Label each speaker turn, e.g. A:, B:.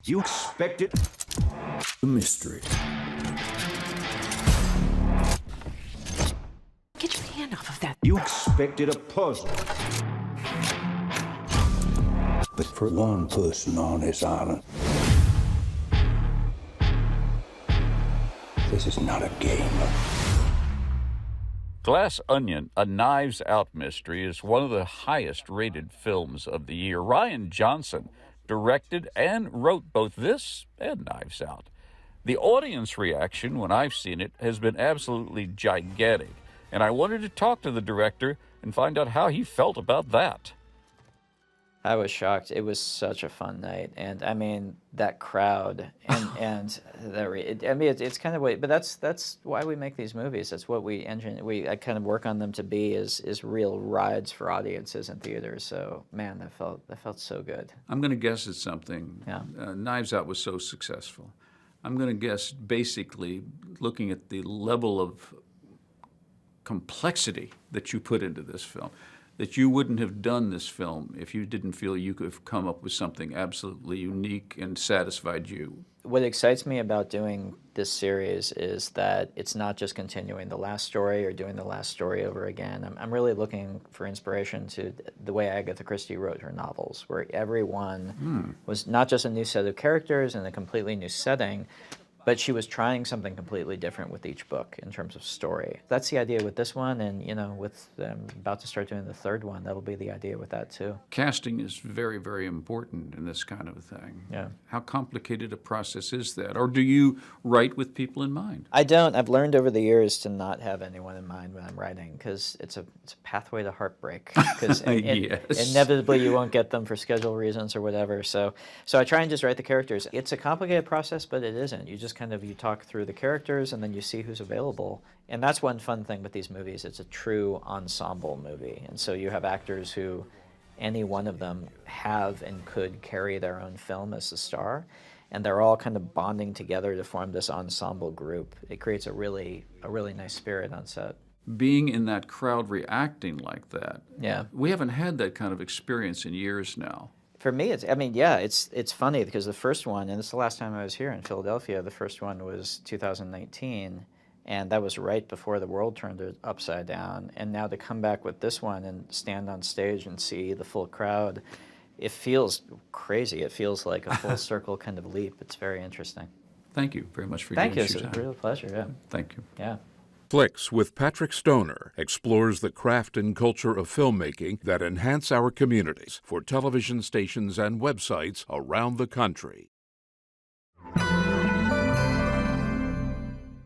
A: You expected the mystery.
B: Get your hand off of that.
A: You expected a puzzle. But for one person on this island, this is not a game.
C: Glass Onion, a Knives Out mystery, is one of the highest-rated films of the year. Rian Johnson directed and wrote both this and Knives Out. The audience reaction when I've seen it has been absolutely gigantic, and I wanted to talk to the director and find out how he felt about that.
D: I was shocked. It was such a fun night, and I mean that crowd, and it's kind of what. But that's why we make these movies. That's what I kind of work on them to be is real rides for audiences in theaters. So man, that felt so good.
E: I'm going to guess at something.
D: Yeah.
E: Knives Out was so successful. I'm going to guess, basically, looking at the level of complexity that you put into this film, that you wouldn't have done this film if you didn't feel you could have come up with something absolutely unique and satisfied you.
D: What excites me about doing this series is that it's not just continuing the last story or doing the last story over again. I'm really looking for inspiration to the way Agatha Christie wrote her novels, where everyone was not just a new set of characters and a completely new setting, but she was trying something completely different with each book in terms of story. That's the idea with this one, and with about to start doing the third one, that'll be the idea with that too.
E: Casting is very, very important in this kind of a thing.
D: Yeah.
E: How complicated a process is that? Or do you write with people in mind?
D: I don't. I've learned over the years to not have anyone in mind when I'm writing, because it's a pathway to heartbreak. Because
E: Yes.
D: inevitably you won't get them for schedule reasons or whatever. So I try and just write the characters. It's a complicated process, but it isn't. You just you talk through the characters and then you see who's available. And that's one fun thing with these movies. It's a true ensemble movie. And so you have actors who any one of them have and could carry their own film as the star. And they're all kind of bonding together to form this ensemble group. It creates a really nice spirit on set.
E: Being in that crowd reacting like that.
D: Yeah.
E: We haven't had that kind of experience in years now.
D: For me, it's funny because the first one, and this is the last time I was here in Philadelphia, the first one was 2019, and that was right before the world turned it upside down. And now to come back with this one and stand on stage and see the full crowd, it feels crazy. It feels like a full circle kind of leap. It's very interesting.
E: Thank you very much for
D: Thank you.
E: giving us
D: It's
E: your
D: a
E: time.
D: real pleasure. Yeah.
E: Thank you.
D: Yeah.
F: Flicks with Patrick Stoner explores the craft and culture of filmmaking that enhance our communities for television stations and websites around the country.